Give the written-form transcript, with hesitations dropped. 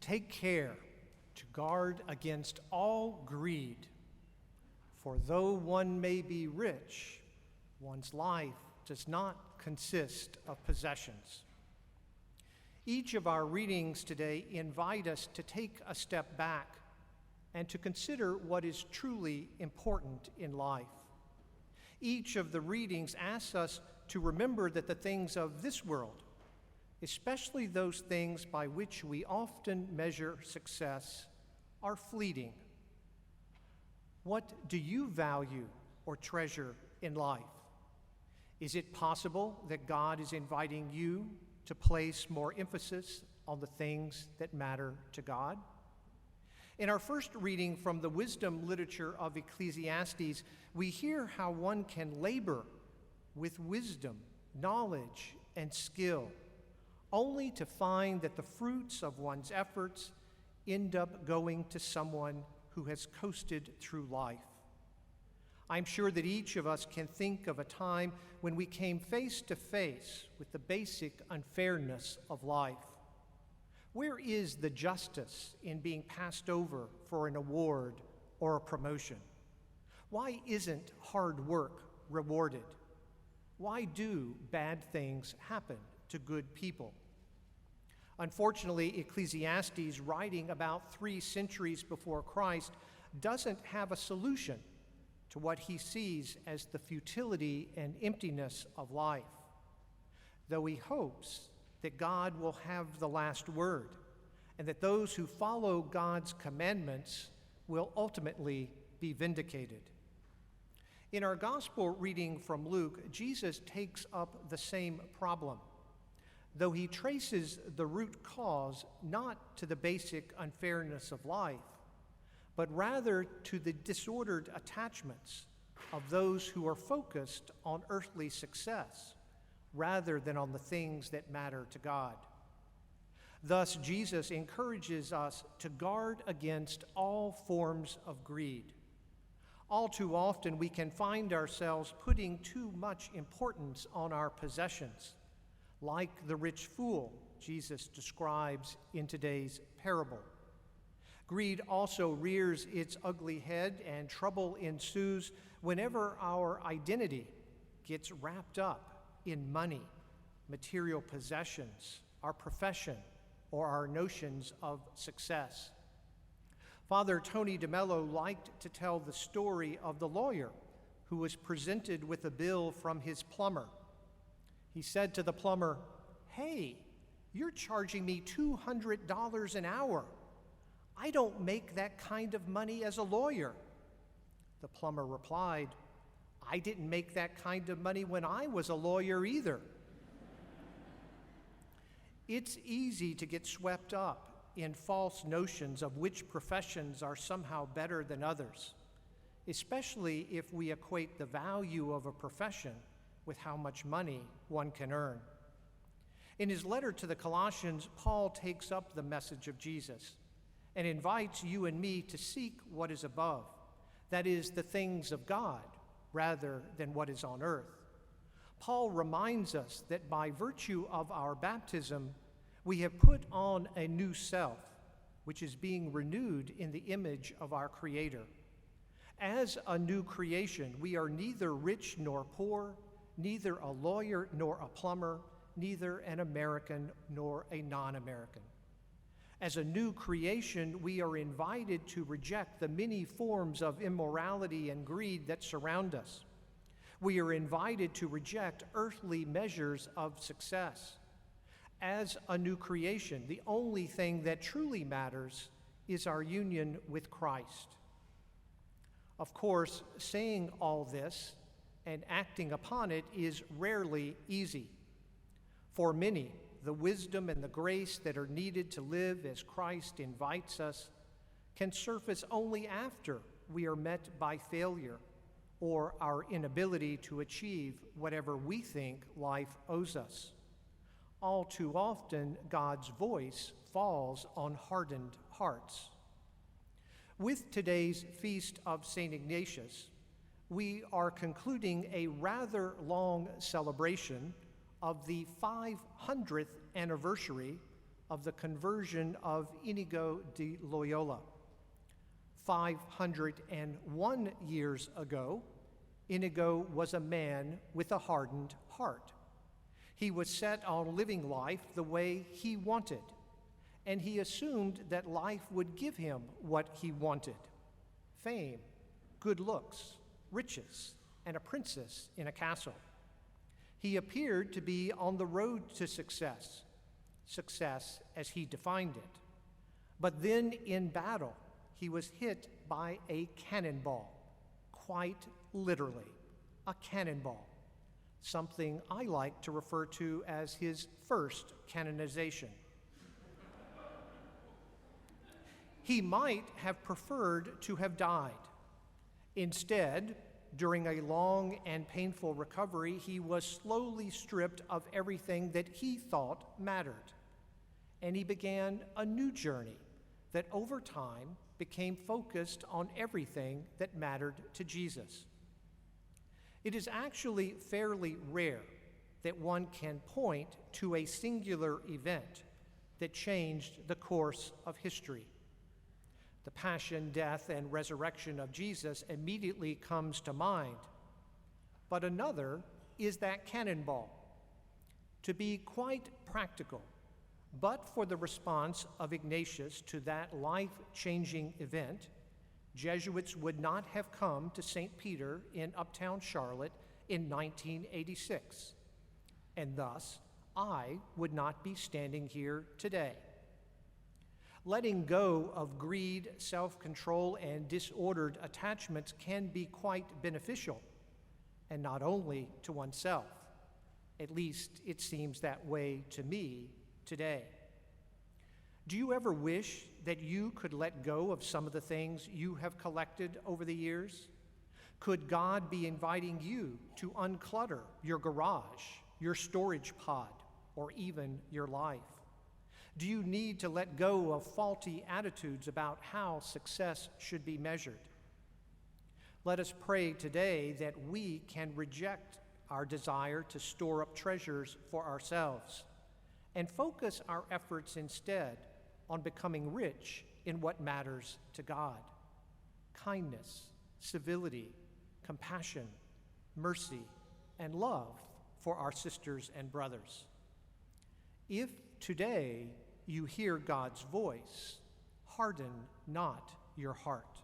Take care to guard against all greed, for though one may be rich, one's life does not consist of possessions. Each of our readings today invite us to take a step back and to consider what is truly important in life. Each of the readings asks us to remember that the things of this world, especially those things by which we often measure success, are fleeting. What do you value or treasure in life? Is it possible that God is inviting you to place more emphasis on the things that matter to God? In our first reading from the wisdom literature of Ecclesiastes, we hear how one can labor with wisdom, knowledge, and skill, only to find that the fruits of one's efforts end up going to someone who has coasted through life. I'm sure that each of us can think of a time when we came face to face with the basic unfairness of life. Where is the justice in being passed over for an award or a promotion? Why isn't hard work rewarded? Why do bad things happen to good people? Unfortunately, Ecclesiastes, writing about 3 centuries before Christ, doesn't have a solution to what he sees as the futility and emptiness of life, though he hopes that God will have the last word and that those who follow God's commandments will ultimately be vindicated. In our gospel reading from Luke, Jesus takes up the same problem, though he traces the root cause not to the basic unfairness of life, but rather to the disordered attachments of those who are focused on earthly success rather than on the things that matter to God. Thus, Jesus encourages us to guard against all forms of greed. All too often, we can find ourselves putting too much importance on our possessions, like the rich fool Jesus describes in today's parable. Greed also rears its ugly head, and trouble ensues whenever our identity gets wrapped up in money, material possessions, our profession, or our notions of success. Father Tony DeMello liked to tell the story of the lawyer who was presented with a bill from his plumber. He said to the plumber, "Hey, you're charging me $200 an hour. I don't make that kind of money as a lawyer." The plumber replied, "I didn't make that kind of money when I was a lawyer either." It's easy to get swept up in false notions of which professions are somehow better than others, especially if we equate the value of a profession with how much money one can earn. In his letter to the Colossians, Paul takes up the message of Jesus and invites you and me to seek what is above, that is, the things of God, rather than what is on earth. Paul reminds us that by virtue of our baptism, we have put on a new self, which is being renewed in the image of our Creator. As a new creation, we are neither rich nor poor, neither a lawyer nor a plumber, neither an American nor a non-American. As a new creation, we are invited to reject the many forms of immorality and greed that surround us. We are invited to reject earthly measures of success. As a new creation, the only thing that truly matters is our union with Christ. Of course, saying all this and acting upon it is rarely easy. For many, the wisdom and the grace that are needed to live as Christ invites us can surface only after we are met by failure or our inability to achieve whatever we think life owes us. All too often, God's voice falls on hardened hearts. With today's Feast of St. Ignatius, we are concluding a rather long celebration of the 500th anniversary of the conversion of Inigo de Loyola. 501 years ago, Inigo was a man with a hardened heart. He was set on living life the way he wanted, and he assumed that life would give him what he wanted: fame, good looks, riches, and a princess in a castle. He appeared to be on the road to success as he defined it. But then in battle, he was hit by a cannonball, quite literally, a cannonball, something I like to refer to as his first canonization. He might have preferred to have died. Instead, during a long and painful recovery, he was slowly stripped of everything that he thought mattered, and he began a new journey that over time became focused on everything that mattered to Jesus. It is actually fairly rare that one can point to a singular event that changed the course of history. The passion, death, and resurrection of Jesus immediately comes to mind. But another is that cannonball. To be quite practical, but for the response of Ignatius to that life-changing event, Jesuits would not have come to St. Peter in uptown Charlotte in 1986, and thus I would not be standing here today. Letting go of greed, self-control, and disordered attachments can be quite beneficial, and not only to oneself. At least it seems that way to me today. Do you ever wish that you could let go of some of the things you have collected over the years? Could God be inviting you to unclutter your garage, your storage pod, or even your life? Do you need to let go of faulty attitudes about how success should be measured? Let us pray today that we can reject our desire to store up treasures for ourselves and focus our efforts instead on becoming rich in what matters to God: kindness, civility, compassion, mercy, and love for our sisters and brothers. If today you hear God's voice, harden not your heart.